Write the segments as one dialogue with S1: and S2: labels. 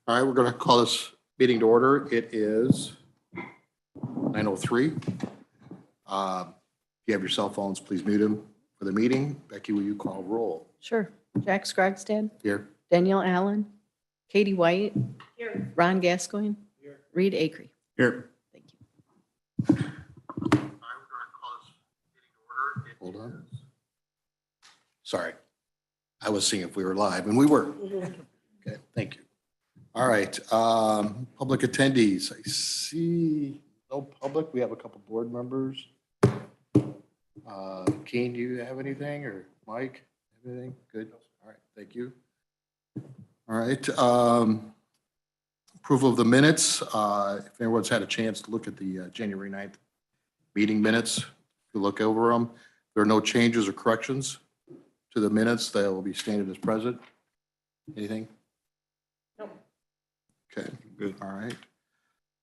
S1: All right, we're going to call this meeting to order. It is 9:03. If you have your cell phones, please mute them for the meeting. Becky, will you call roll?
S2: Sure. Jack Scrogstad,
S1: Here.
S2: Danielle Allen, Katie White. Here. Ron Gascoigne. Here. Reed Acree.
S1: Here.
S2: Thank you.
S1: Hold on. Sorry. I was seeing if we were live, and we were. Okay, thank you. All right, public attendees. I see no public. We have a couple board members. Keen, do you have anything, or Mike, anything? Good. All right, thank you. All right, approval of the minutes. If everyone's had a chance to look at the January 9th meeting minutes, if you look over them, there are no changes or corrections to the minutes. They will be stated as present. Anything?
S2: No.
S1: Okay, good. All right.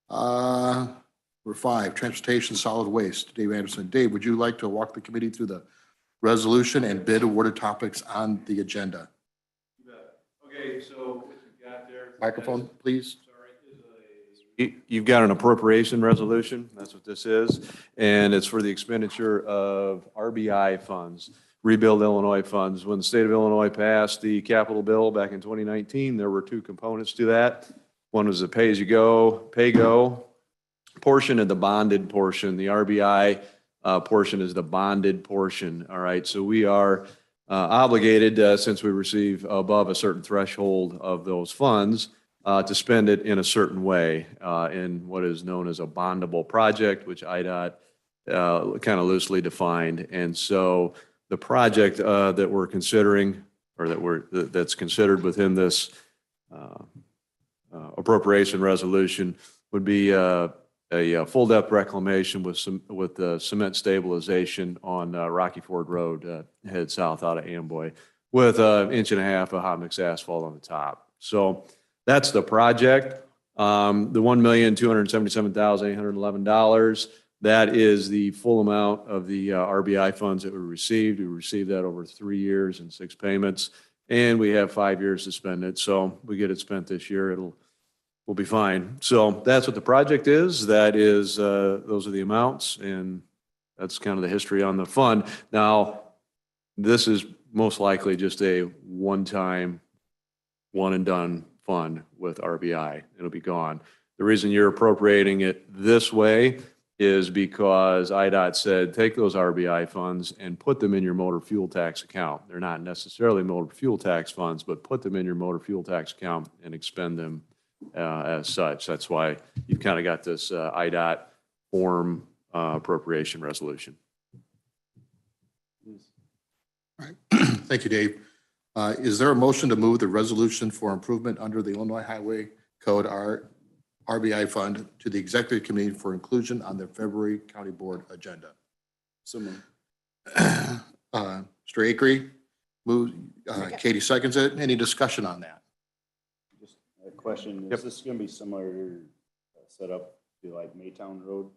S1: Number 5, transportation solid waste. Dave Anderson. Dave, would you like to walk the committee through the resolution and bid awarded topics on the agenda?
S3: Okay, so what you've got there.
S1: Microphone, please.
S3: You've got an appropriation resolution. That's what this is. And it's for the expenditure of RBI funds, Rebuild Illinois funds. When the state of Illinois passed the capital bill back in 2019, there were 2 components to that. One was the pay-as-you-go, pay-go portion and the bonded portion. The RBI portion is the bonded portion. All right, so we are obligated, since we receive above a certain threshold of those funds, to spend it in a certain way in what is known as a bondable project, which IDOT kind of loosely defined. And so the project that we're considering, or that's considered within this appropriation resolution, would be a full depth reclamation with cement stabilization on Rocky Ford Road, head south out of Amboy, with 1.5 inches of hot mix asphalt on the top. So that's the project. The $1,277,811. That is the full amount of the RBI funds that we received. We received that over 3 years and 6 payments, and we have 5 years to spend it. So we get it spent this year, we'll be fine. So that's what the project is. That is, those are the amounts, and that's kind of the history on the fund. Now, this is most likely just a one-time, one and done fund with RBI. It'll be gone. The reason you're appropriating it this way is because IDOT said, take those RBI funds and put them in your motor fuel tax account. They're not necessarily motor fuel tax funds, but put them in your motor fuel tax account and expend them as such. That's why you've kind of got this IDOT form appropriation resolution.
S1: All right. Thank you, Dave. Is there a motion to move the resolution for improvement under the Illinois Highway Code RBI fund to the executive committee for inclusion on the February County Board agenda?
S4: So moved.
S1: Mr. Acree, move, Katie seconds it. Any discussion on that?
S4: Just a question,
S3: Yep.
S4: is this gonna be similar setup to like Maytown Road?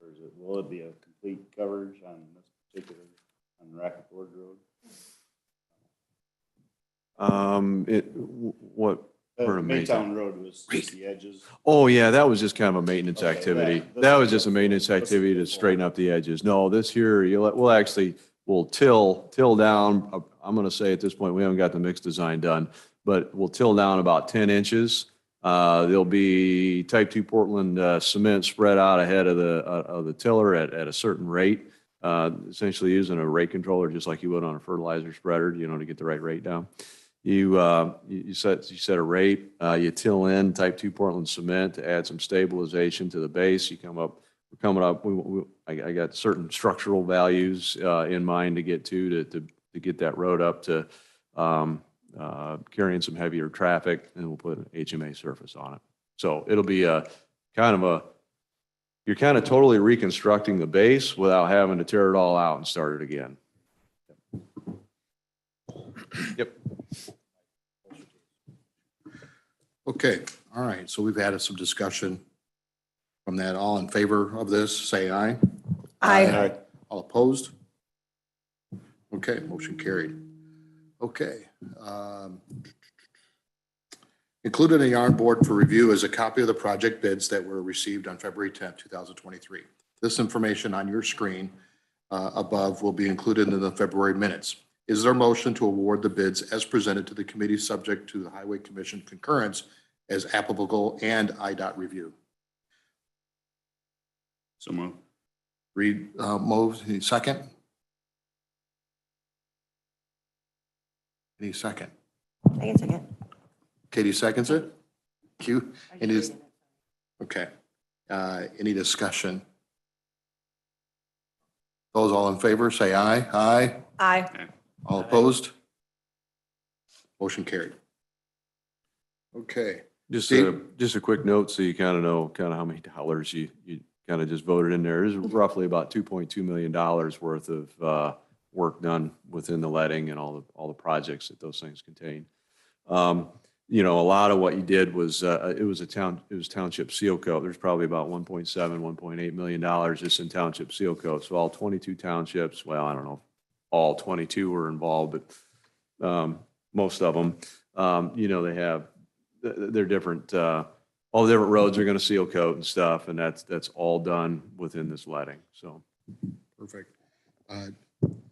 S4: Or will it be a complete coverage on this particular, on Rocky Ford Road?
S3: What? Part of
S4: Maytown Road was just the edges.
S3: Oh, yeah, that was just kind of a maintenance
S4: Okay,
S3: activity.
S4: that-
S3: That was just a maintenance activity to straighten up the edges. No, this here, we'll till down, I'm gonna say at this point, we haven't got the mix design done, but we'll till down about 10 inches. There'll be type 2 Portland cement spread out ahead of the tiller at a certain rate, essentially using a rate controller, just like you would on a fertilizer spreader, to get the right rate down. You set a rate, you till in type 2 Portland cement to add some stabilization to the base. We're coming up, I got certain structural values in mind to get to get that road up to carrying some heavier traffic, and we'll put an HMA surface on it. So it'll be you're kind of totally reconstructing the base without having to tear it all out and start it again. Yep.
S1: Okay, all right, so we've added some discussion from that. All in favor of this, say aye.
S2: Aye.
S1: All opposed? Okay, motion carried. Okay. Included in the yarn board for review is a copy of the project bids that were received on February 10th, 2023. This information on your screen above will be included in the February minutes. Is there a motion to award the bids as presented to the committee subject to the Highway Commission concurrence as applicable and IDOT review?
S4: So move.
S1: Reed moves. Any second? Any second?
S5: Second.
S1: Katie seconds it? Q? It is, okay. Any discussion? Those all in favor, say aye. Aye.
S5: Aye.
S1: All opposed? Motion carried. Okay.
S3: Just
S1: Steve?
S3: a quick note, so you kind of know kind of how many dollars you kind of just voted in there. There's roughly about $2.2 million worth of work done within the letting and all the projects that those things contain. You know, a lot of what you did was, it was township seal coat. There's probably about $1.7, $1.8 million just in township seal coat. So all 22 townships, well, I don't know, if all 22 were involved, but most of them, you know, they have, they're different, all the different roads are going to seal coat and stuff, and that's all done within this letting, so.
S1: Perfect.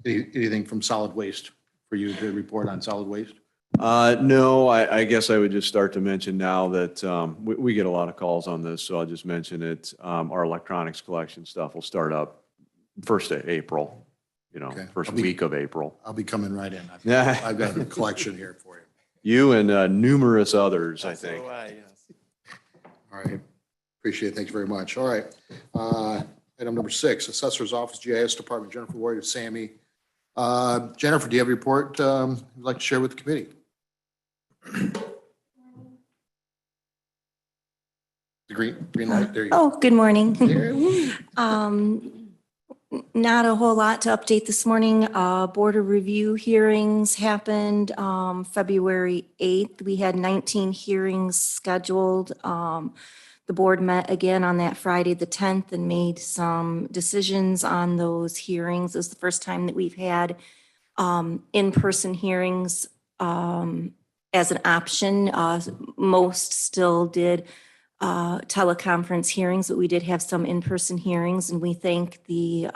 S1: Anything from solid waste for you to report on solid waste?
S3: No, I guess I would just start to mention now that we get a lot of calls on this, so I'll just mention it. Our electronics collection stuff will start up first of April, you know,
S1: Okay.
S3: first week of April.
S1: I'll be coming right in.
S3: Yeah.
S1: I've got a collection here for you.
S3: You and numerous others, I think.
S1: All right. Appreciate it. Thanks very much. All right. Item number 6, Assessor's Office, GIS Department, Jennifer Ward, Sammy. Jennifer, do you have a report you'd like to share with the committee? The green light, there you go.
S5: Oh, good morning.
S1: There, woo.
S5: Not a whole lot to update this morning. Board of review hearings happened February 8th. We had 19 hearings scheduled. The board met again on that Friday, the 10th, and made some decisions on those hearings. It was the first time that we've had in-person hearings as an option. Most still did teleconference hearings, but we did have some in-person hearings, and we thank the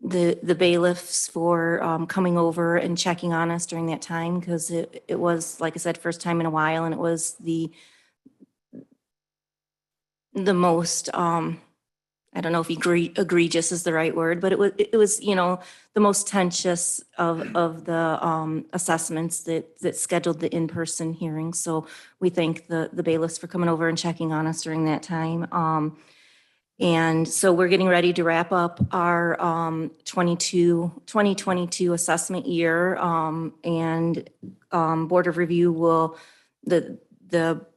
S5: bailiffs for coming over and checking on us during that time, because it was, like I said, first time in a while, and it was the most I don't know if egregious is the right word, but it was, you know, the most tenacious of the assessments that scheduled the in-person hearings. So we thank the bailiffs for coming over and checking on us during that time. And so we're getting ready to wrap up our 2022 assessment year. And Board of Review will, the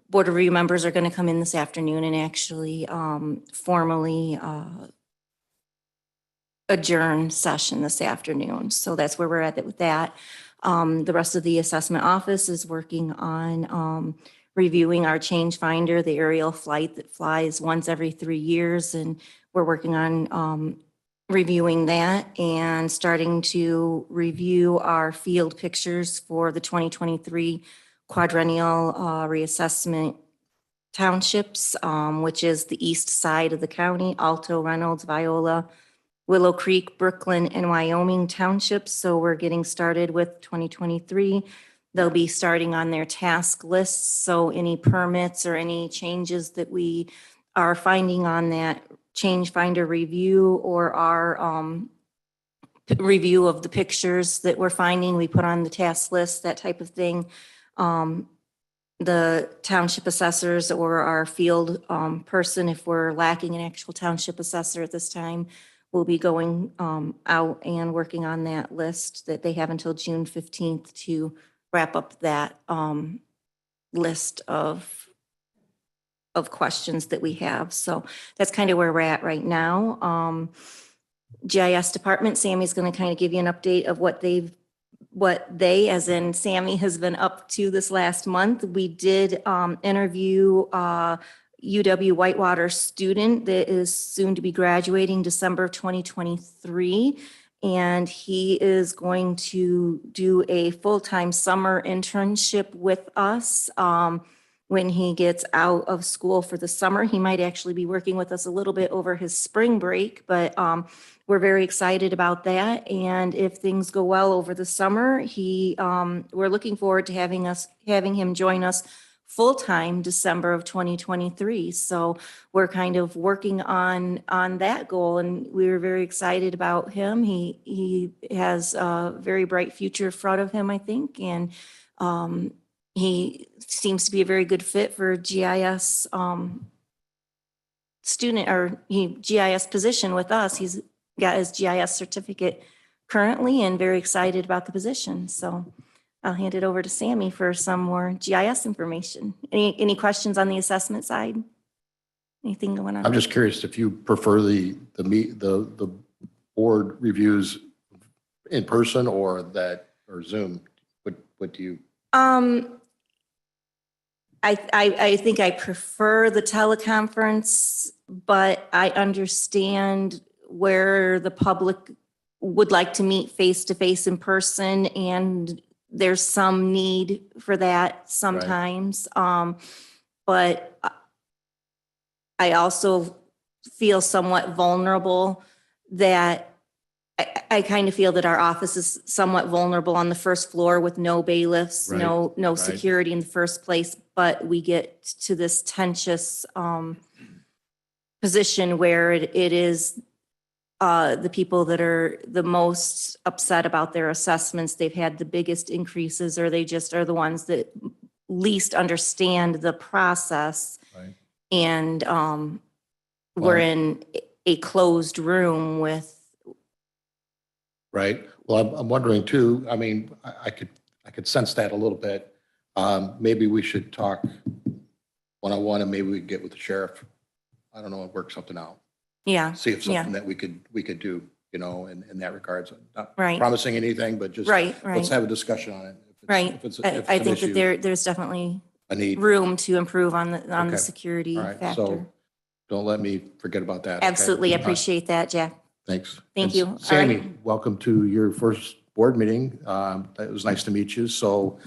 S5: Board of Review members are going to come in this afternoon and actually formally adjourn session this afternoon. So that's where we're at with that. The rest of the assessment office is working on reviewing our change finder, the aerial flight that flies once every 3 years. And we're working on reviewing that and starting to review our field pictures for the 2023 quadrennial reassessment townships, which is the east side of the county, Alto, Reynolds, Viola, Willow Creek, Brooklyn, and Wyoming townships. So we're getting started with 2023. They'll be starting on their task lists. So any permits or any changes that we are finding on that change finder review or our review of the pictures that we're finding, we put on the task list, that type of thing. The township assessors or our field person, if we're lacking an actual township assessor at this time, will be going out and working on that list that they have until June 15th to wrap up that list of questions that we have. So that's kind of where we're at right now. GIS department, Sammy's going to kind of give you an update of what they, as in Sammy, has been up to this last month. We did interview UW Whitewater student that is soon to be graduating December of 2023. And he is going to do a full-time summer internship with us. when he gets out of school for the summer. He might actually be working with us a little bit over his spring break, but we're very excited about that. And if things go well over the summer, we're looking forward to having him join us full-time December of 2023. So we're kind of working on that goal, and we're very excited about him. He has a very bright future in front of him, I think, and he seems to be a very good fit for GIS GIS position with us. He's got his GIS certificate currently and very excited about the position. So I'll hand it over to Sammy for some more GIS information. Any questions on the assessment side? Anything going on?
S1: I'm just curious if you prefer the board reviews in person or Zoom. What do you?
S5: I think I prefer the teleconference, but I understand where the public would like to meet face-to-face in person, and there's some need for that sometimes. But I also feel somewhat vulnerable that I kind of feel that our office is somewhat vulnerable on the first floor with no bailiffs,
S1: Right,
S5: no
S1: right.
S5: security in the first place, but we get to this tenuous position where it is the people that are the most upset about their assessments, they've had the biggest increases, or they just are the ones that least understand the process.
S1: Right.
S5: And we're
S1: Well-
S5: in a closed room with.
S1: Right. Well, I'm wondering too, I mean, I could sense that a little bit. Maybe we should talk one-on-one, and maybe we could get with the sheriff. I don't know, work something out.
S5: Yeah,
S1: See if
S5: yeah.
S1: something that we could do, in that regards. Not
S5: Right.
S1: promising anything, but just
S5: Right,
S1: let's
S5: right,
S1: have a discussion on it.
S5: right.
S1: If it's
S5: I
S1: an
S5: think that
S1: issue,
S5: there's definitely
S1: a need.
S5: room to improve on the
S1: Okay.
S5: security
S1: All right.
S5: factor.
S1: So don't let me forget about that. okay?
S5: Absolutely, I
S1: All right,
S5: appreciate that, Jack.
S1: Thanks.
S5: Thank
S1: And
S5: you. All right.
S1: Sammy, welcome to your first board meeting. It was nice to meet you. So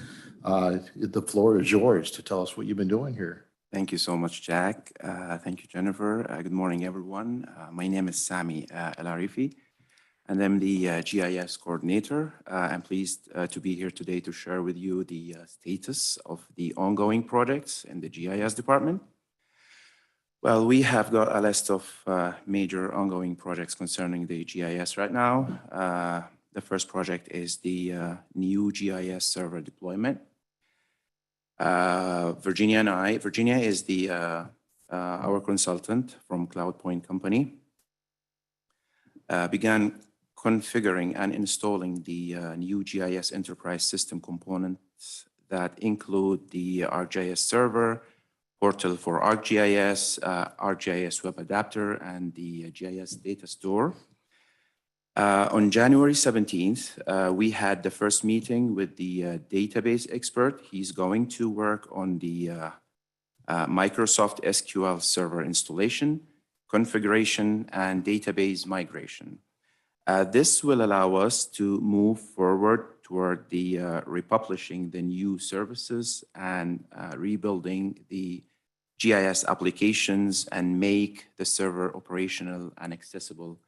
S1: the floor is yours to tell us what you've been doing here.
S6: Thank you so much, Jack. Thank you, Jennifer. Good morning, everyone. My name is Sami El Arifi, and I'm the GIS coordinator. I'm pleased to be here today to share with you the status of the ongoing projects in the GIS department. Well, we have got a list of major ongoing projects concerning the GIS right now. The first project is the new GIS server deployment. Virginia is our consultant from CloudPoint Company, began configuring and installing the new GIS enterprise system components that include the ArcGIS server, portal for ArcGIS, ArcGIS web adapter, and the GIS data store. On January 17th, we had the first meeting with the database expert. He's going to work on the Microsoft SQL Server installation, configuration, and database migration. This will allow us to move forward toward the republishing the new services and rebuilding the GIS applications and make the server operational and accessible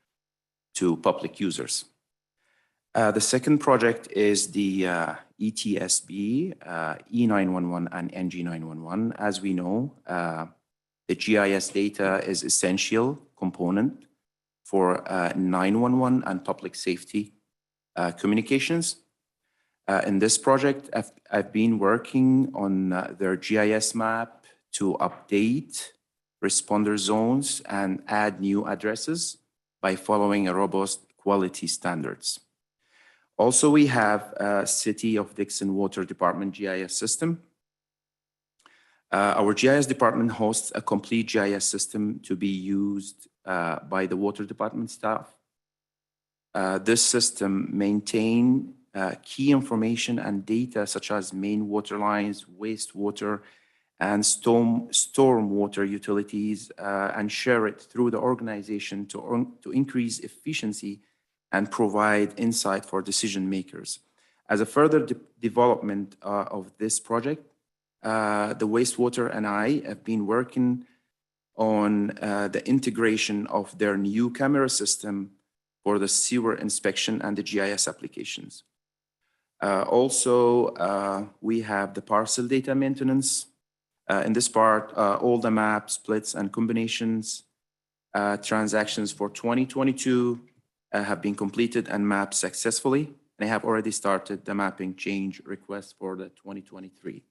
S6: to public users. The second project is the ETSB, E911 and NG911. As we know, the GIS data is essential component for 911 and public safety communications. In this project, I've been working on their GIS map to update responder zones and add new addresses by following a robust quality standards. Also, we have City of Dixon Water Department GIS system. Our GIS department hosts a complete GIS system to be used by the water department staff. This system maintains key information and data such as main water lines, wastewater, and storm water utilities, and share it through the organization to increase efficiency and provide insight for decision makers. As a further development of this project, the wastewater and I have been working on the integration of their new camera system for the sewer inspection and the GIS applications. Also, we have the parcel data maintenance. In this part, all the map splits and combinations transactions for 2022 have been completed and mapped successfully. And I have already started the mapping change request for the 2023.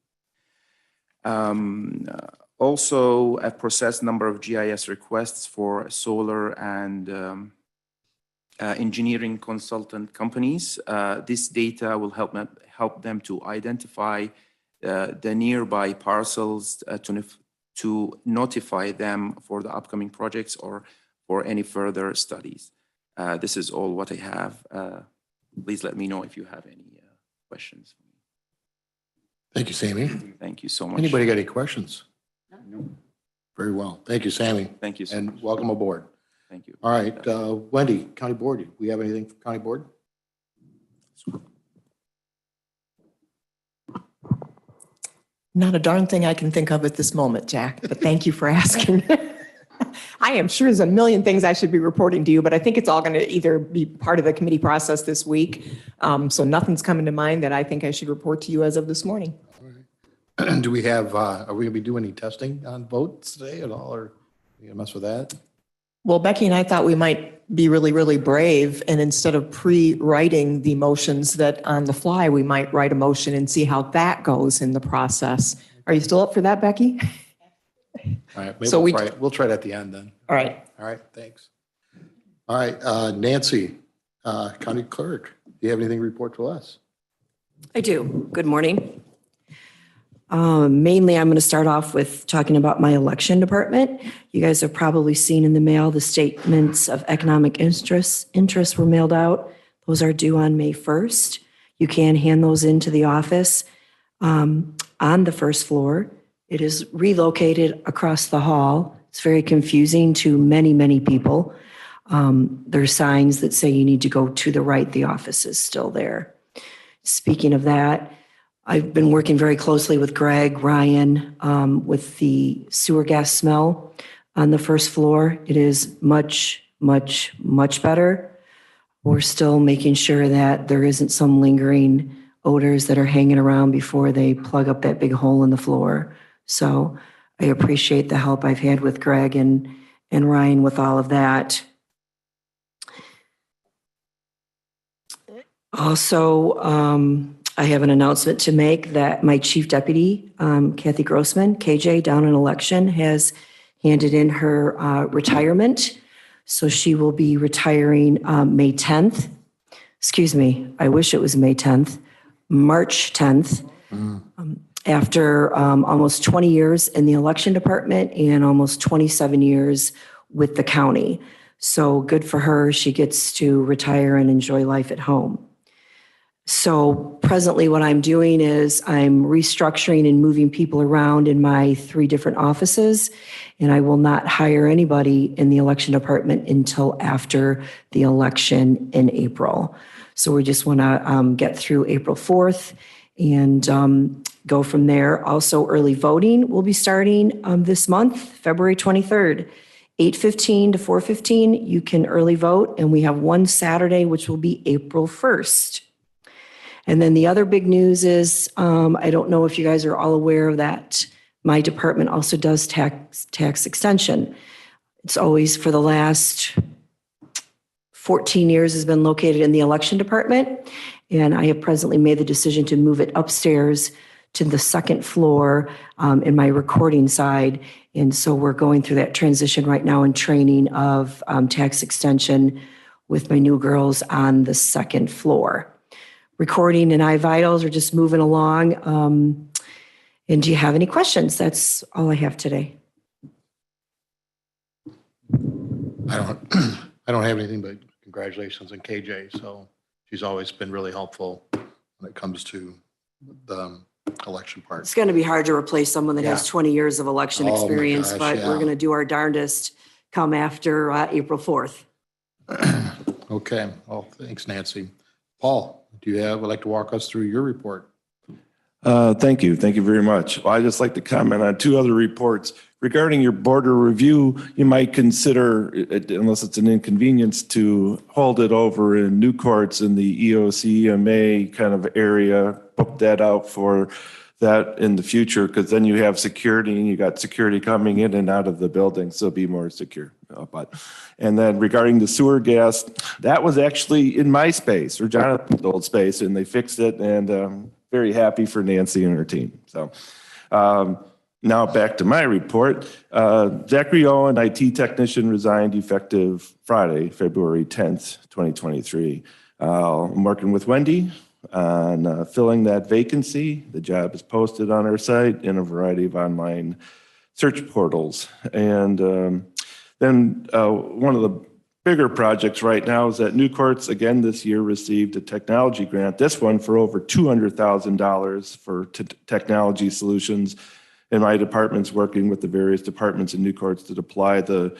S6: Also, I've processed a number of GIS requests for solar and engineering consultant companies. This data will help them to identify the nearby parcels to notify them for the upcoming projects or for any further studies. This is all what I have. Please let me know if you have any questions.
S1: Thank you, Sammy.
S6: Thank you so much.
S1: Anybody got any questions?
S4: No.
S1: Very well. Thank you, Sammy,
S6: Thank you so
S1: and
S6: much.
S1: welcome aboard.
S6: Thank you.
S1: All right, Wendy, County Board, we have anything for County Board?
S7: Not a darn thing I can think of at this moment, Jack, but thank you for asking. I am sure there's a million things I should be reporting to you, but I think it's all going to either be part of the committee process this week. So nothing's coming to mind that I think I should report to you as of this morning.
S1: Do we have, are we going to be doing any testing on votes today at all, or are we going to mess with that?
S7: Well, Becky and I thought we might be really, really brave, and instead of pre-writing the motions that on the fly, we might write a motion and see how that goes in the process. Are you still up for that, Becky?
S1: All right, maybe
S7: So
S1: we'll try it at the end then.
S7: All right.
S1: All right, thanks. All right, Nancy, County Clerk, do you have anything to report to us?
S8: I do. Good morning. Mainly, I'm going to start off with talking about my election department. You guys have probably seen in the mail the statements of economic interest were mailed out. Those are due on May 1st. You can hand those into the office on the first floor. It is relocated across the hall. It's very confusing to many, many people. There are signs that say you need to go to the right. The office is still there. Speaking of that, I've been working very closely with Greg, Ryan, with the sewer gas smell on the first floor. It is much, much, much better. We're still making sure that there isn't some lingering odors that are hanging around before they plug up that big hole in the floor. So I appreciate the help I've had with Greg and Ryan with all of that. Also, I have an announcement to make that my chief deputy, Kathy Grossman, KJ, down in election, has handed in her retirement. So she will be retiring May 10th. Excuse me, I wish it was May 10th, March 10th. After almost 20 years in the election department and almost 27 years with the county. So good for her. She gets to retire and enjoy life at home. So presently what I'm doing is I'm restructuring and moving people around in my 3 different offices, and I will not hire anybody in the election department until after the election in April. So we just want to get through April 4th and go from there. Also, early voting will be starting this month, February 23rd, 8:15 to 4:15. You can early vote, and we have one Saturday, which will be April 1st. And then the other big news is, I don't know if you guys are all aware of that. My department also does tax extension. It's always for the last 14 years has been located in the election department. And I have presently made the decision to move it upstairs to the second floor in my recording side. And so we're going through that transition right now and training of tax extension with my new girls on the second floor. Recording and iVitals are just moving along. And do you have any questions? That's all I have today.
S1: I don't have anything but congratulations on KJ. So she's always been really helpful when it comes to the election part.
S8: It's going to be hard to replace someone that has
S1: Yeah.
S8: 20 years of election
S1: Oh my
S8: experience,
S1: gosh,
S8: but
S1: yeah.
S8: we're going to do our darndest come after April 4th.
S1: Okay, well, thanks, Nancy. Paul, would like to walk us through your report?
S9: Thank you. Thank you very much. Well, I'd just like to comment on two other reports. Regarding your border review, you might consider, unless it's an inconvenience, to hold it over in New Courts in the EOC EMA kind of area, book that out for that in the future, because then you have security and you got security coming in and out of the building, so be more secure. And then regarding the sewer gas, that was actually in my space or Jonathan's old space, and they fixed it, and very happy for Nancy and her team. So now back to my report. Zachary Owen, IT technician, resigned effective Friday, February 10th, 2023. I'm working with Wendy on filling that vacancy. The job is posted on our site in a variety of online search portals. And then one of the bigger projects right now is that New Courts again this year received a technology grant, this one for over $200,000 for technology solutions. And my department's working with the various departments in New Courts to deploy the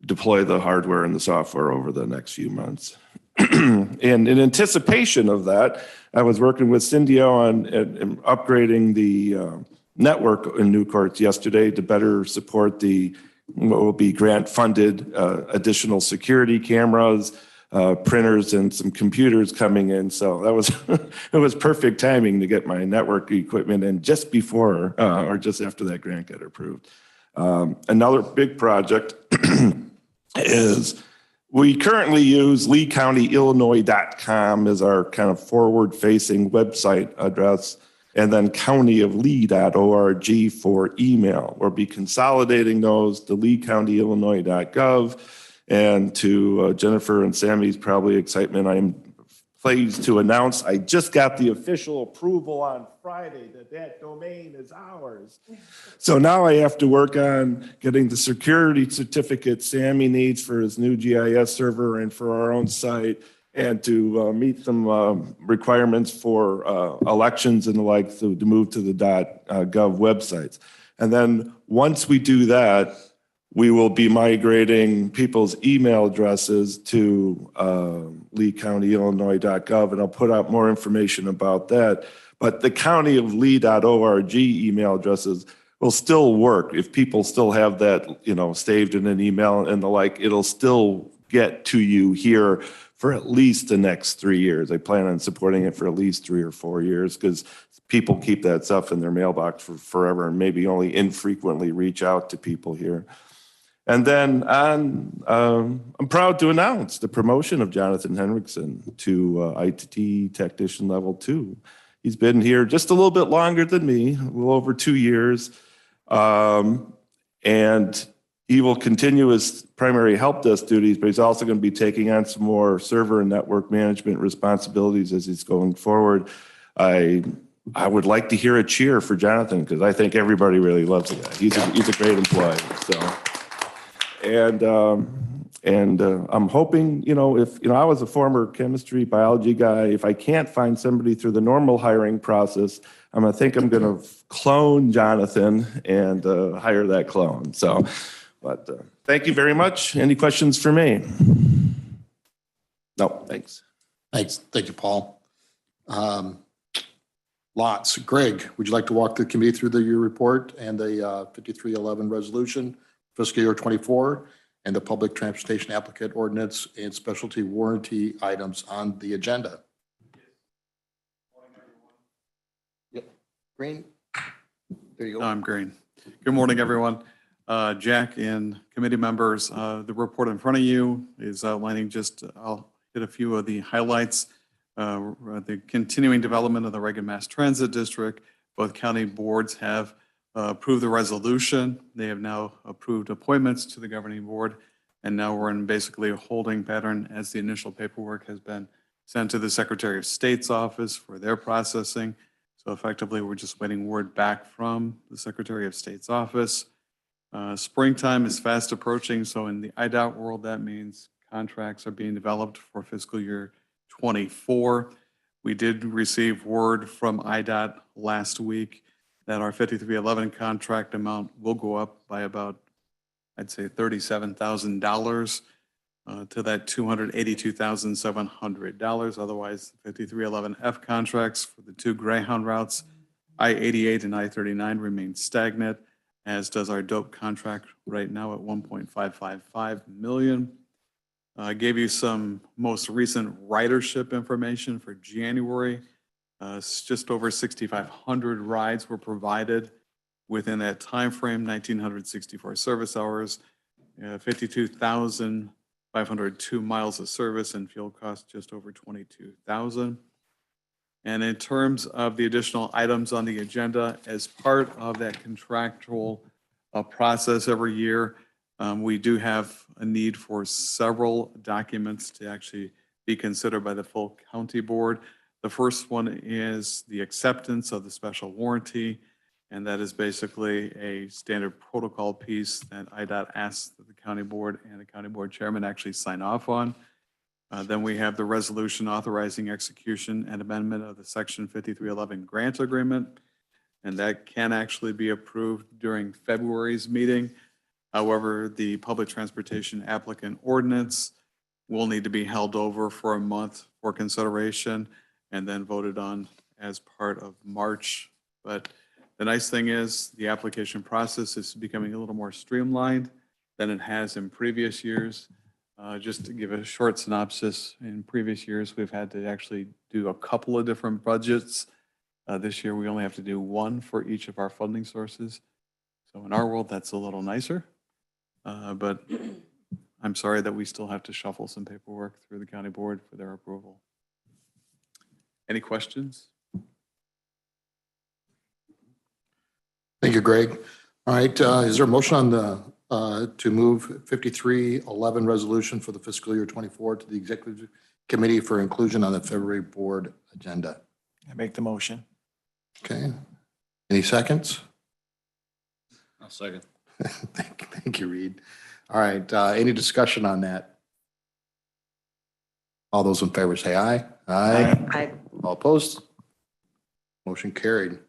S9: hardware and the software over the next few months. And in anticipation of that, I was working with Cindy on upgrading the network in New Courts yesterday to better support the what will be grant-funded additional security cameras, printers, and some computers coming in. So that was it was perfect timing to get my network equipment in just before or just after that grant got approved. Another big project is we currently use LeeCountyIllinois.com as our kind of forward-facing website address, and then countyoflee.org for email. We'll be consolidating those to LeeCountyIllinois.gov, and to Jennifer and Sammy's probably excitement, I'm pleased to announce I just got the official approval on Friday that that domain is ours. So now I have to work on getting the security certificate Sammy needs for his new GIS server and for our own site, and to meet some requirements for elections and the like, to move to the .gov websites. And then once we do that, we will be migrating people's email addresses to LeeCountyIllinois.gov, and I'll put out more information about that. But the countyoflee.org email addresses will still work. If people still have that, saved in an email and the like, it'll still get to you here for at least the next 3 years. I plan on supporting it for at least 3 or 4 years, because people keep that stuff in their mailbox for forever and maybe only infrequently reach out to people here. And then I'm proud to announce the promotion of Jonathan Henriksen to IT technician level 2. He's been here just a little bit longer than me, a little over 2 years. And he will continue his primary help desk duties, but he's also going to be taking on some more server and network management responsibilities as he's going forward. I would like to hear a cheer for Jonathan, because I think everybody really loves the guy. He's a great employee. So. And I'm hoping, if, I was a former chemistry, biology guy, if I can't find somebody through the normal hiring process, I'm going to clone Jonathan and hire that clone. So, but thank you very much. Any questions for me? No, thanks.
S1: Thanks. Thank you, Paul. Lots. Greg, would you like to walk the committee through your report and the 5311 resolution? Fiscal year 24, and the public transportation applicant ordinance and specialty warranty items on the agenda. Yep. Green. There you go.
S10: I'm Green. Good morning, everyone. Jack and committee members, the report in front of you is outlining I'll hit a few of the highlights. The continuing development of the Reagan Mass Transit District. Both county boards have approved the resolution. They have now approved appointments to the governing board, and now we're in basically a holding pattern as the initial paperwork has been sent to the Secretary of State's office for their processing. So effectively, we're just waiting word back from the Secretary of State's office. Springtime is fast approaching, so in the IDOT world, that means contracts are being developed for fiscal year 24. We did receive word from IDOT last week that our 5311 contract amount will go up by about, I'd say, $37,000 to that $282,700. Otherwise, 5311F contracts for the 2 Greyhound routes I-88 and I-39 remain stagnant, as does our dope contract right now at 1.555 million. I gave you some most recent ridership information for January. It's just over 6,500 rides were provided within that timeframe, 1,964 service hours, 52,502 miles of service, and fuel costs just over 22,000. And in terms of the additional items on the agenda, as part of that contractual process every year, we do have a need for several documents to actually be considered by the full county board. The first one is the acceptance of the special warranty, and that is basically a standard protocol piece that IDOT asks that the county board and the county board chairman actually sign off on. Then we have the resolution authorizing execution and amendment of the Section 5311 grant agreement, and that can actually be approved during February's meeting. However, the public transportation applicant ordinance will need to be held over for a month for consideration and then voted on as part of March. But the nice thing is the application process is becoming a little more streamlined than it has in previous years. Just to give a short synopsis, in previous years, we've had to actually do a couple of different budgets. This year, we only have to do one for each of our funding sources. So in our world, that's a little nicer. But I'm sorry that we still have to shuffle some paperwork through the county board for their approval. Any questions?
S1: Thank you, Greg. All right, is there a motion on the, to move 5311 resolution for the fiscal year 24 to the executive committee for inclusion on the February board agenda?
S11: I make the motion.
S1: Okay. Any seconds?
S3: I'll second.
S1: Thank you, Reed. All right, any discussion on that? All those in favor say aye.
S7: Aye.
S1: All opposed? Motion carried.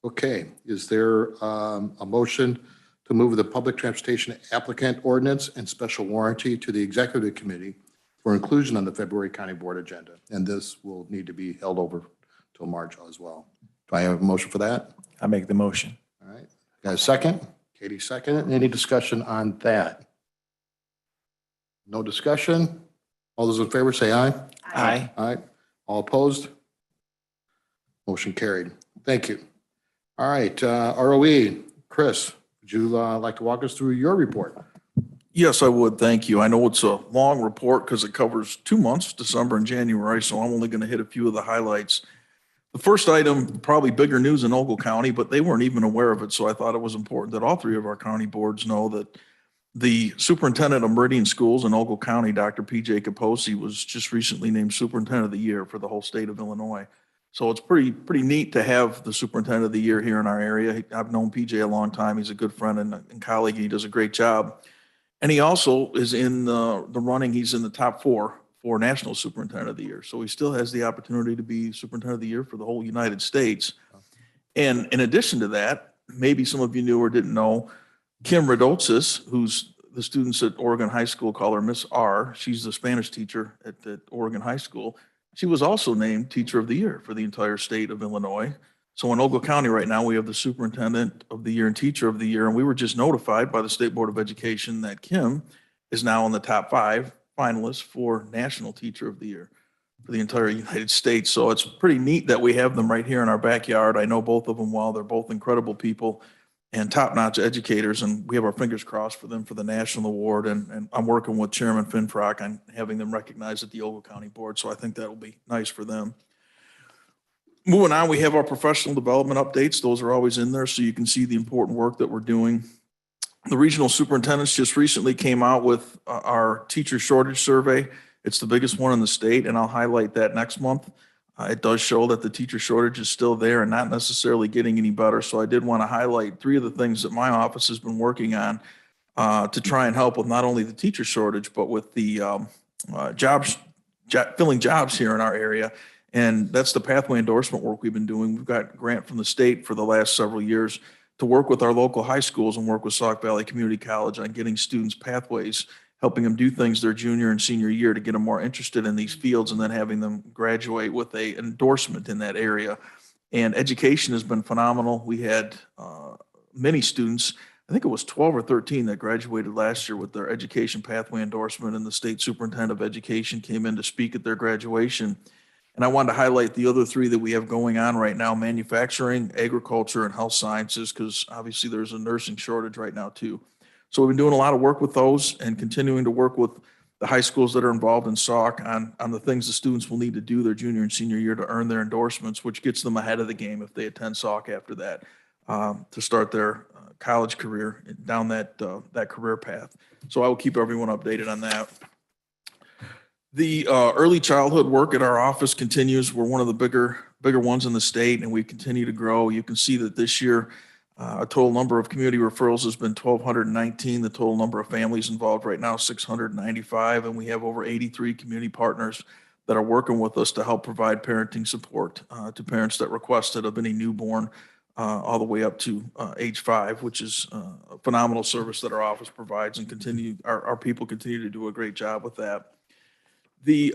S1: Okay, is there a motion to move the public transportation applicant ordinance and special warranty to the executive committee for inclusion on the February county board agenda? And this will need to be held over till March as well. Do I have a motion for that?
S11: I make the motion.
S1: All right, got a second? Katie second. Any discussion on that? No discussion? All those in favor say aye.
S11: Aye.
S1: Aye. All opposed? Motion carried. Thank you. All right, ROE, Chris, would you like to walk us through your report?
S12: Yes, I would. Thank you. I know it's a long report because it covers 2 months, December and January, so I'm only going to hit a few of the highlights. The first item, probably bigger news in Ogle County, but they weren't even aware of it, so I thought it was important that all three of our county boards know that the superintendent of Meridian Schools in Ogle County, Dr. P.J. Kaposi, was just recently named Superintendent of the Year for the whole state of Illinois. So it's pretty neat to have the Superintendent of the Year here in our area. I've known PJ a long time. He's a good friend and colleague. He does a great job. And he also is in the running. He's in the top 4 for National Superintendent of the Year. So he still has the opportunity to be Superintendent of the Year for the whole United States. And in addition to that, maybe some of you knew or didn't know, Kim Radotsis, who's the students at Oregon High School call her Miss R. She's the Spanish teacher at Oregon High School. She was also named Teacher of the Year for the entire state of Illinois. So in Ogle County right now, we have the Superintendent of the Year and Teacher of the Year. And we were just notified by the State Board of Education that Kim is now in the top 5 finalists for National Teacher of the Year for the entire United States. So it's pretty neat that we have them right here in our backyard. I know both of them well. They're both incredible people and top-notch educators, and we have our fingers crossed for them for the national award. And I'm working with Chairman Finfrock on having them recognized at the Ogle County Board, so I think that will be nice for them. Moving on, we have our professional development updates. Those are always in there, so you can see the important work that we're doing. The regional superintendents just recently came out with our teacher shortage survey. It's the biggest one in the state, and I'll highlight that next month. It does show that the teacher shortage is still there and not necessarily getting any better. So I did want to highlight 3 of the things that my office has been working on to try and help with not only the teacher shortage, but with the filling jobs here in our area. And that's the pathway endorsement work we've been doing. We've got a grant from the state for the last several years to work with our local high schools and work with Sauk Valley Community College on getting students pathways, helping them do things their junior and senior year to get them more interested in these fields and then having them graduate with a endorsement in that area. And education has been phenomenal. We had many students, I think it was 12 or 13 that graduated last year with their education pathway endorsement, and the state superintendent of education came in to speak at their graduation. And I wanted to highlight the other three that we have going on right now: manufacturing, agriculture, and health sciences, because obviously there's a nursing shortage right now too. So we've been doing a lot of work with those and continuing to work with the high schools that are involved in SAWC on the things the students will need to do their junior and senior year to earn their endorsements, which gets them ahead of the game if they attend SAWC after that, to start their college career down that career path. So I will keep everyone updated on that. The early childhood work at our office continues. We're one of the bigger ones in the state, and we continue to grow. You can see that this year, a total number of community referrals has been 1,219. The total number of families involved right now, 695, and we have over 83 community partners that are working with us to help provide parenting support to parents that request it, of any newborn all the way up to age 5, which is a phenomenal service that our office provides, and our people continue to do a great job with that. The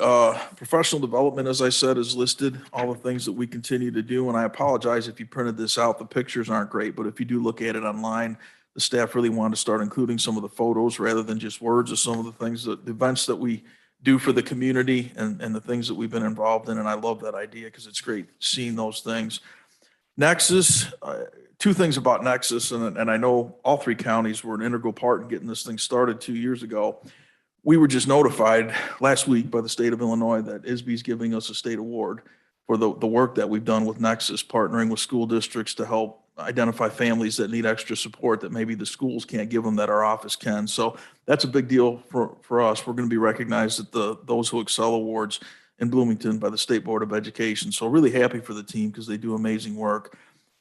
S12: professional development, as I said, is listed, all the things that we continue to do. And I apologize if you printed this out. The pictures aren't great, but if you do look at it online, the staff really wanted to start including some of the photos rather than just words of some of the things, the events that we do for the community and the things that we've been involved in. And I love that idea because it's great seeing those things. Nexus, two things about Nexus, and I know all 3 counties were an integral part in getting this thing started 2 years ago. We were just notified last week by the state of Illinois that ISB's giving us a state award for the work that we've done with Nexus, partnering with school districts to help identify families that need extra support that maybe the schools can't give them that our office can. So that's a big deal for us. We're going to be recognized at the Those Who Excel Awards in Bloomington by the State Board of Education. So really happy for the team because they do amazing work.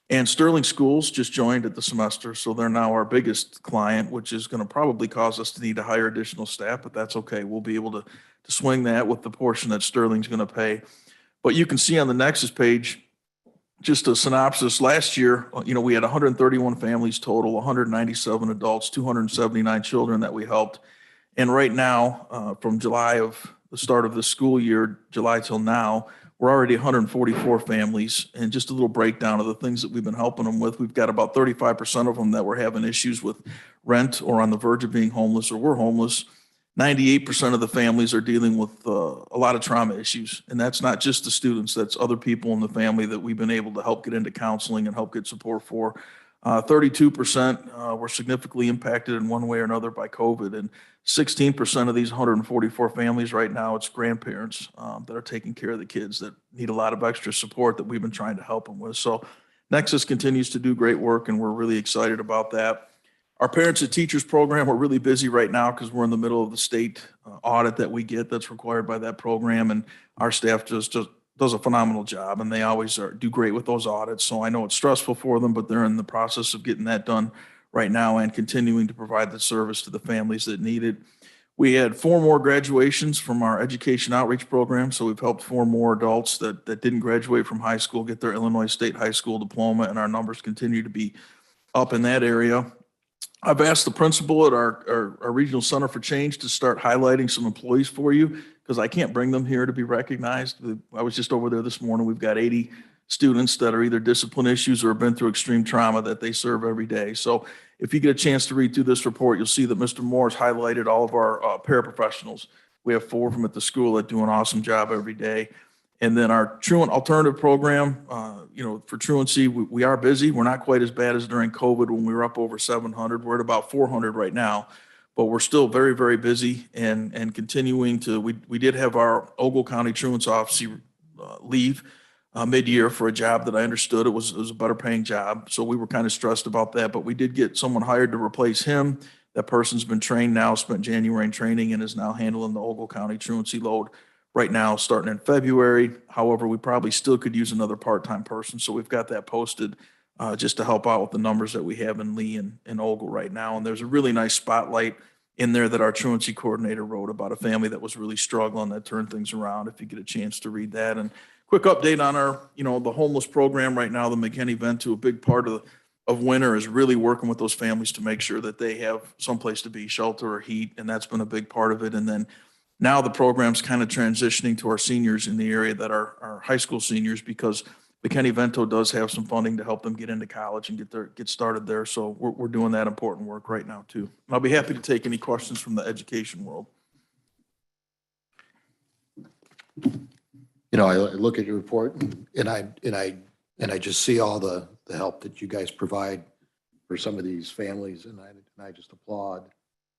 S12: And Sterling Schools just joined at the semester, so they're now our biggest client, which is going to probably cause us to need to hire additional staff, but that's okay. We'll be able to swing that with the portion that Sterling's going to pay. But you can see on the Nexus page, just a synopsis. Last year, we had 131 families total, 197 adults, 279 children that we helped. And right now, from July of the start of the school year, July till now, we're already 144 families, and just a little breakdown of the things that we've been helping them with. We've got about 35% of them that were having issues with rent or on the verge of being homeless or were homeless. 98% of the families are dealing with a lot of trauma issues, and that's not just the students, that's other people in the family that we've been able to help get into counseling and help get support for. 32% were significantly impacted in one way or another by COVID, and 16% of these 144 families right now, it's grandparents that are taking care of the kids that need a lot of extra support that we've been trying to help them with. So Nexus continues to do great work, and we're really excited about that. Our Parents and Teachers program, we're really busy right now because we're in the middle of the state audit that we get that's required by that program, and our staff just does a phenomenal job, and they always do great with those audits. So I know it's stressful for them, but they're in the process of getting that done right now and continuing to provide the service to the families that need it. We had 4 more graduations from our education outreach program. So we've helped 4 more adults that didn't graduate from high school get their Illinois State High School diploma, and our numbers continue to be up in that area. I've asked the principal at our Regional Center for Change to start highlighting some employees for you because I can't bring them here to be recognized. I was just over there this morning. We've got 80 students that are either discipline issues or have been through extreme trauma that they serve every day. So if you get a chance to read through this report, you'll see that Mr. Moore's highlighted all of our paraprofessionals. We have 4 of them at the school that do an awesome job every day. And then our Truant Alternative Program, for truancy, we are busy. We're not quite as bad as during COVID when we were up over 700. We're at about 400 right now, but we're still very, very busy and continuing to, we did have our Ogle County Truant's officer leave mid-year for a job that I understood it was a better paying job. So we were kind of stressed about that, but we did get someone hired to replace him. That person's been trained now, spent January in training, and is now handling the Ogle County truancy load right now, starting in February. However, we probably still could use another part-time person. So we've got that posted just to help out with the numbers that we have in Lee and Ogle right now. And there's a really nice spotlight in there that our truancy coordinator wrote about a family that was really struggling that turned things around, if you get a chance to read that. And quick update on our, the homeless program right now, the McKinney-Vento, a big part of winter is really working with those families to make sure that they have someplace to be, shelter or heat. And that's been a big part of it. And then now the program's kind of transitioning to our seniors in the area that are high school seniors, because McKinney-Vento does have some funding to help them get into college and get started there. So we're doing that important work right now too. And I'll be happy to take any questions from the education world.
S1: You know, I look at your report and I just see all the help that you guys provide for some of these families, and I just applaud,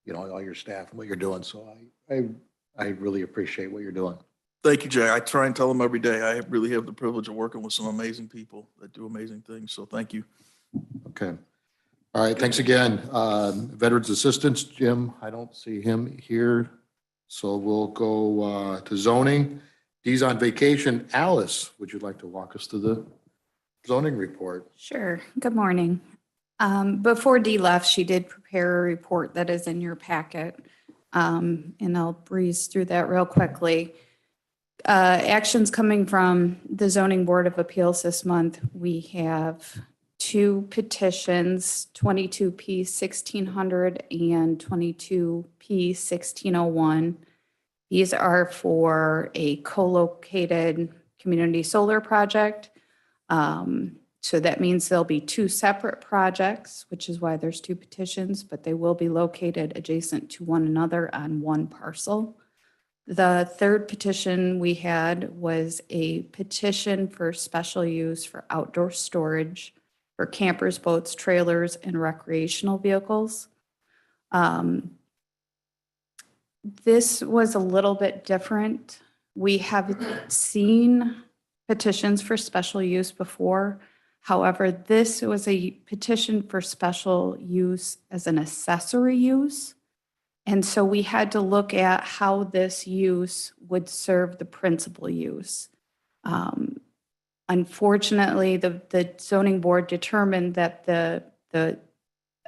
S1: you know, all your staff and what you're doing. So I really appreciate what you're doing.
S12: Thank you, Jay. I try and tell them every day. I really have the privilege of working with some amazing people that do amazing things. So thank you.
S1: Okay. All right, thanks again. Veterans Assistance, Jim, I don't see him here. So we'll go to zoning. Dee's on vacation. Alice, would you like to walk us through the zoning report?
S13: Sure. Good morning. Before Dee left, she did prepare a report that is in your packet. And I'll breeze through that real quickly. Actions coming from the Zoning Board of Appeals this month. We have 2 petitions, 22P 1600 and 22P 1601. These are for a co-located community solar project. So that means there'll be 2 separate projects, which is why there's 2 petitions, but they will be located adjacent to one another on one parcel. The third petition we had was a petition for special use for outdoor storage for campers, boats, trailers, and recreational vehicles. This was a little bit different. We have seen petitions for special use before. However, this was a petition for special use as an accessory use. And so we had to look at how this use would serve the principal use. Unfortunately, the zoning board determined that the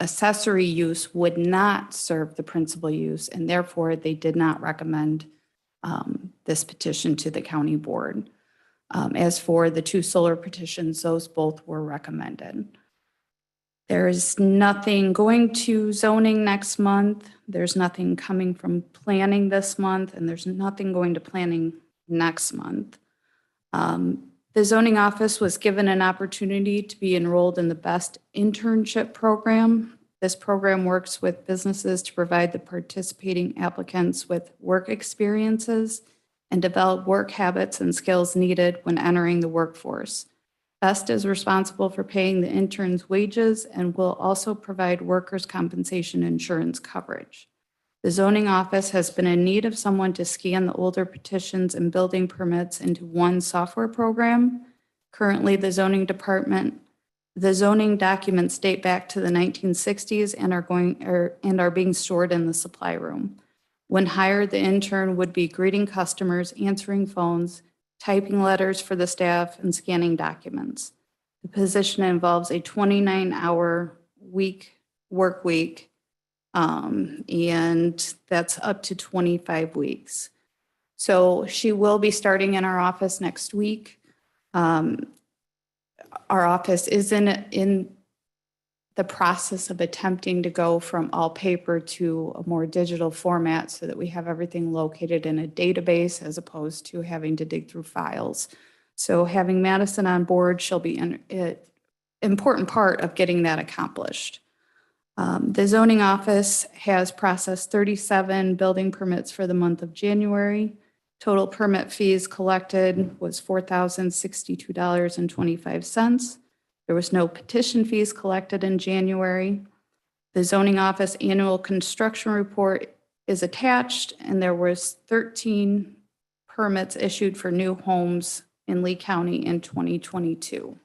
S13: accessory use would not serve the principal use, and therefore they did not recommend this petition to the county board. As for the 2 solar petitions, those both were recommended. There's nothing going to zoning next month. There's nothing coming from planning this month, and there's nothing going to planning next month. The zoning office was given an opportunity to be enrolled in the BEST internship program. This program works with businesses to provide the participating applicants with work experiences and develop work habits and skills needed when entering the workforce. BEST is responsible for paying the interns' wages and will also provide workers' compensation insurance coverage. The zoning office has been in need of someone to scan the older petitions and building permits into one software program. Currently, the zoning documents date back to the 1960s and are being stored in the supply room. When hired, the intern would be greeting customers, answering phones, typing letters for the staff, and scanning documents. The position involves a 29-hour work week, and that's up to 25 weeks. So she will be starting in our office next week. Our office is in the process of attempting to go from all paper to a more digital format so that we have everything located in a database as opposed to having to dig through files. So having Madison on board, she'll be an important part of getting that accomplished. The zoning office has processed 37 building permits for the month of January. Total permit fees collected was $4,062.25. There was no petition fees collected in January. The zoning office annual construction report is attached, and there was 13 permits issued for new homes in Lee County in 2022.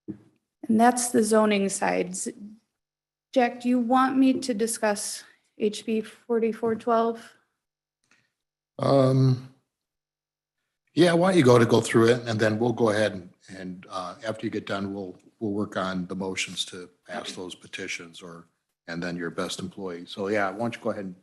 S13: And that's the zoning side. Jack, do you want me to discuss HB 4412?
S1: Yeah, why don't you go through it, and then we'll go ahead and after you get done, we'll work on the motions to pass those petitions and then your best employee. So yeah, why don't you go ahead and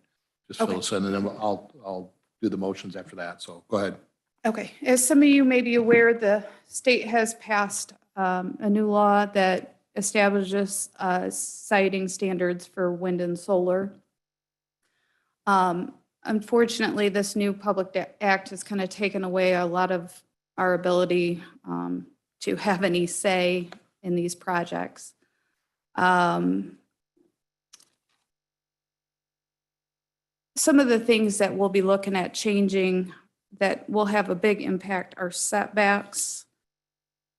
S1: just fill us in, and then I'll do the motions after that. So go ahead.
S13: Okay, as some of you may be aware, the state has passed a new law that establishes siting standards for wind and solar. Unfortunately, this new public act has kind of taken away a lot of our ability to have any say in these projects. Some of the things that we'll be looking at changing that will have a big impact are setbacks,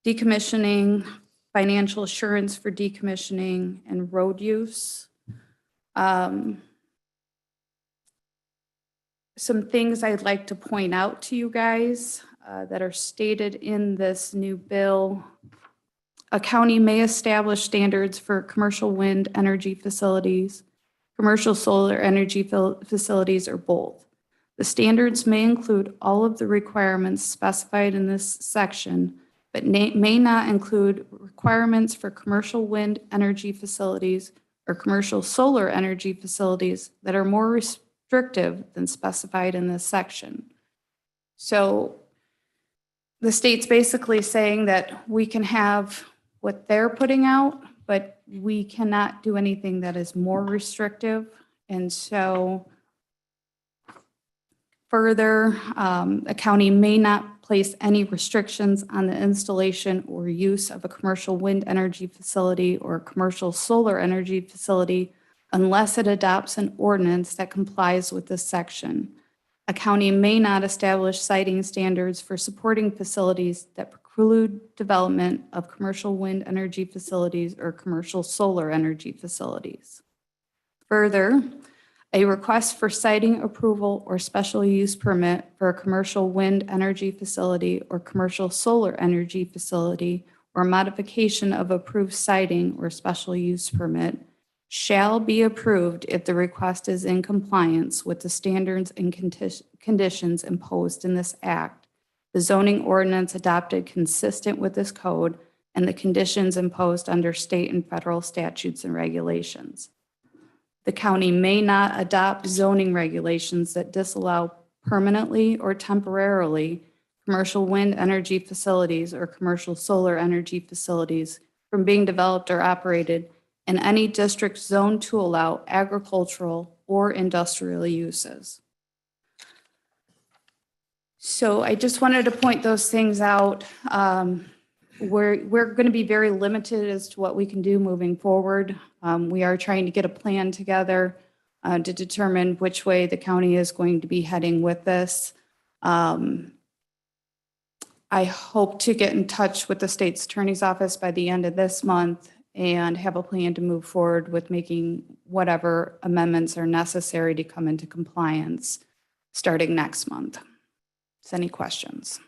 S13: decommissioning, financial assurance for decommissioning, and road use. Some things I'd like to point out to you guys that are stated in this new bill. A county may establish standards for commercial wind energy facilities, commercial solar energy facilities, or both. The standards may include all of the requirements specified in this section, but may not include requirements for commercial wind energy facilities or commercial solar energy facilities that are more restrictive than specified in this section. So the state's basically saying that we can have what they're putting out, but we cannot do anything that is more restrictive. And so further, a county may not place any restrictions on the installation or use of a commercial wind energy facility or commercial solar energy facility unless it adopts an ordinance that complies with this section. A county may not establish siting standards for supporting facilities that preclude development of commercial wind energy facilities or commercial solar energy facilities. Further, a request for siting approval or special use permit for a commercial wind energy facility or commercial solar energy facility or modification of approved siting or special use permit shall be approved if the request is in compliance with the standards and conditions imposed in this act, the zoning ordinance adopted consistent with this code, and the conditions imposed under state and federal statutes and regulations. The county may not adopt zoning regulations that disallow permanently or temporarily commercial wind energy facilities or commercial solar energy facilities from being developed or operated in any district zoned to allow agricultural or industrial uses. So I just wanted to point those things out. We're going to be very limited as to what we can do moving forward. We are trying to get a plan together to determine which way the county is going to be heading with this. I hope to get in touch with the state's attorney's office by the end of this month and have a plan to move forward with making whatever amendments are necessary to come into compliance starting next month. Any questions?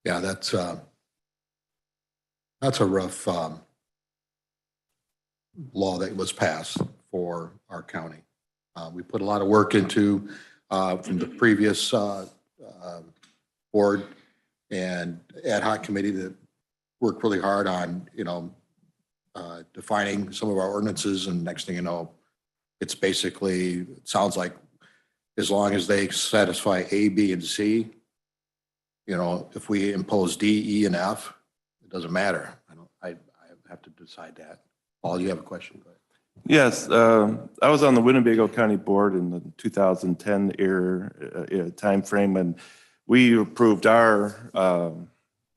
S1: Yeah, that's a rough law that was passed for our county. We put a lot of work into from the previous board and ad hoc committee that worked really hard on, defining some of our ordinances, and next thing you know, it's basically, it sounds like as long as they satisfy A, B, and C, if we impose D, E, and F, it doesn't matter. I have to decide that. Paul, you have a question? Go ahead.
S9: Yes, I was on the Winnebago County Board in the 2010 timeframe, and we approved our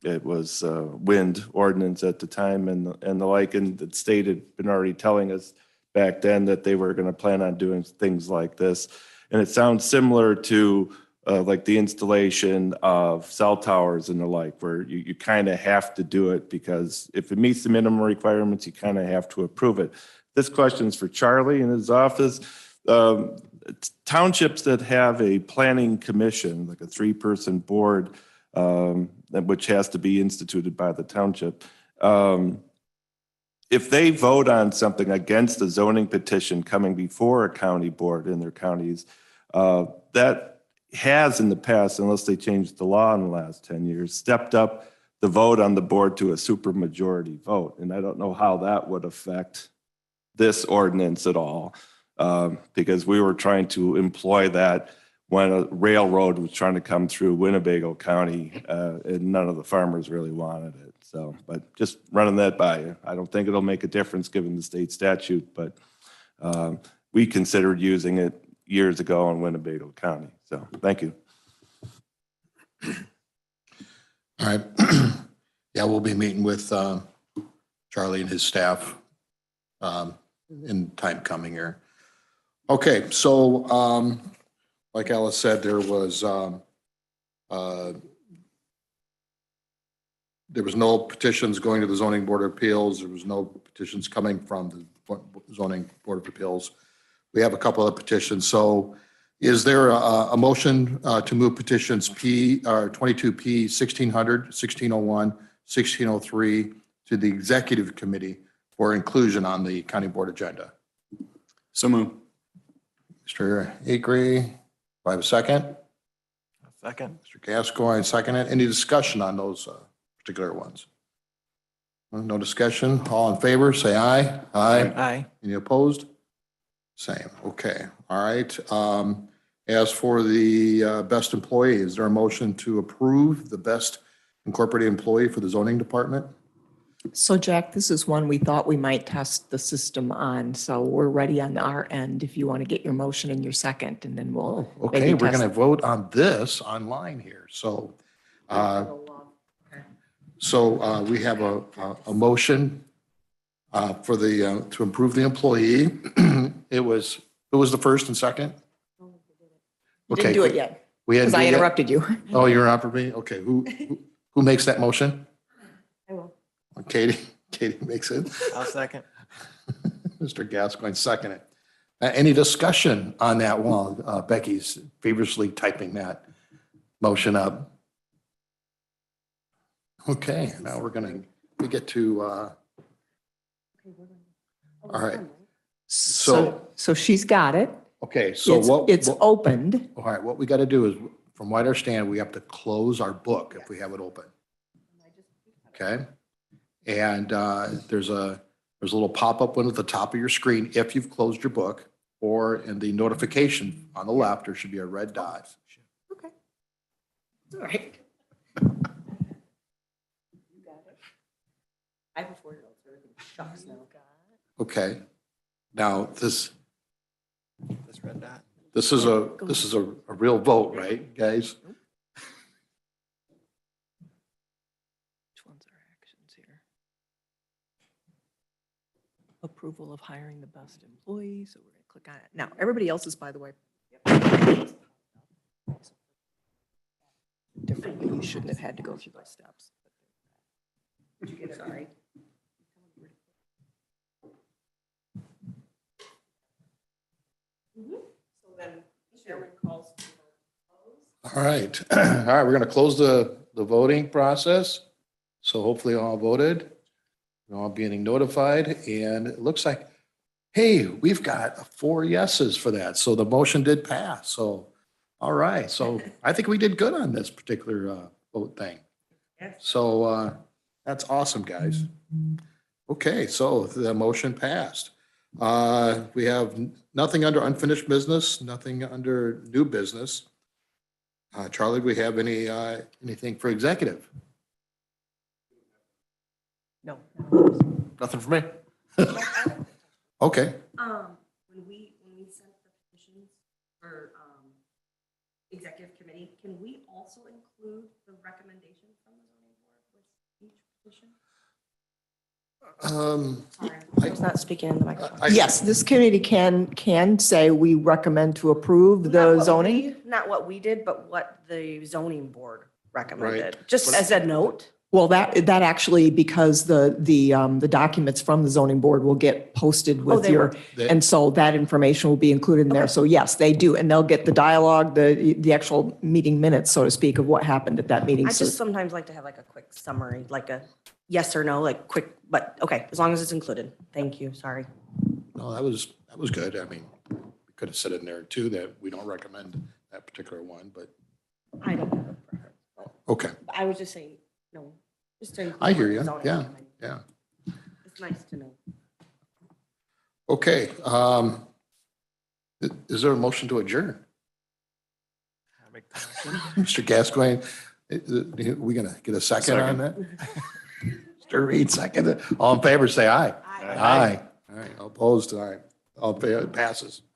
S9: it was wind ordinance at the time and the like, and the state had been already telling us back then that they were going to plan on doing things like this. And it sounds similar to like the installation of cell towers and the like, where you kind of have to do it because if it meets the minimum requirements, you kind of have to approve it. This question is for Charlie in his office. Townships that have a planning commission, like a 3-person board, which has to be instituted by the township. If they vote on something against a zoning petition coming before a county board in their counties, that has in the past, unless they changed the law in the last 10 years, stepped up the vote on the board to a supermajority vote. And I don't know how that would affect this ordinance at all, because we were trying to employ that when a railroad was trying to come through Winnebago County, and none of the farmers really wanted it. So, but just running that by you. I don't think it'll make a difference given the state statute, but we considered using it years ago in Winnebago County. So, thank you.
S1: All right. Yeah, we'll be meeting with Charlie and his staff in time coming here. Okay, so like Alice said, there was no petitions going to the zoning board of appeals. There was no petitions coming from the zoning board of appeals. We have a couple of petitions. So is there a motion to move petitions 22P 1600, 1601, 1603 to the executive committee for inclusion on the county board agenda?
S10: So move.
S1: Mr. Acree, do I have a second?
S11: Second.
S1: Mr. Gascoigne, second it. Any discussion on those particular ones? No discussion. All in favor, say aye. Aye.
S11: Aye.
S1: Any opposed? Same. Okay. All right. As for the best employee, is there a motion to approve the best incorporated employee for the zoning department?
S7: So Jack, this is one we thought we might test the system on, so we're ready on our end if you want to get your motion and your second, and then we'll.
S1: Okay,
S7: maybe
S1: we're
S7: test
S1: going to vote on this online here. So, we have a motion for the, to improve the employee. It was the first and second?
S7: Didn't do it yet,
S1: We hadn't
S7: because I
S1: do it yet?
S7: interrupted you.
S1: Oh, you're on for me? Okay, who makes that motion?
S7: I will.
S1: Katie makes it.
S11: I'll second.
S1: Mr. Gascoigne second it. Any discussion on that while Becky's feverishly typing that motion up? Okay, now we get to, all right.
S7: So she's got it.
S1: Okay, so what?
S7: It's opened.
S1: All right, what we got to do is, from what I understand, we have to close our book if we have it open. Okay? And there's a little pop-up one at the top of your screen if you've closed your book, or in the notification on the left, there should be a red dot.
S7: Okay. All right. I have a 4-year-old, so everything shucks now.
S1: Okay. Now, this
S11: Red dot.
S1: is a real vote, right, guys?
S7: Which ones are actions here? Approval of hiring the best employee, so we're going to click on it. Now, everybody else's, by the way. Differently, you shouldn't have had to go through those steps. Sorry. So then chairman calls.
S1: All right. All right, we're going to close the voting process. So hopefully all voted, you're all being notified, and it looks like, hey, we've got 4 yeses for that. So the motion did pass. So, all right. So I think we did good on this particular vote thing. So that's awesome, guys. Okay, so the motion passed. We have nothing under unfinished business, nothing under new business. Charlie, do we have anything for executive?
S7: No.
S1: Nothing for me. Okay.
S8: When we sent the petitions for executive committee, can we also include the recommendation from the zoning board with each petition? Sorry, I was not speaking in the microphone.
S7: Yes, this committee can say we recommend to approve the zoning.
S8: Not what we did, but what the zoning board recommended,
S1: Right.
S8: just as a note.
S7: Well, that actually, because the documents from the zoning board will get posted with
S8: they
S7: your,
S1: will.
S7: and so that information will be included in there. So yes, they do. And they'll get the dialogue, the actual meeting minutes, so to speak, of what happened at that meeting.
S8: I
S7: So
S8: just sometimes like to have like a quick summary, like a yes or no, like quick, but okay, as long as it's included. Thank you, sorry.
S1: No, that was good. I mean, we could have said in there too that we don't recommend that particular one, but
S8: I don't have a preference.
S1: okay.
S8: I was just saying, no, just to.
S1: I hear
S8: include
S1: you.
S8: the zoning
S1: Yeah,
S8: recommendation.
S1: yeah.
S8: It's nice to know.
S1: Okay. Is there a motion to adjourn?
S11: I make the motion.
S1: Mr. Gascoigne, we gonna get a second on that? Mr. Reed, second. All in favor, say aye. Aye. All right, all opposed, all right. All passes. All right.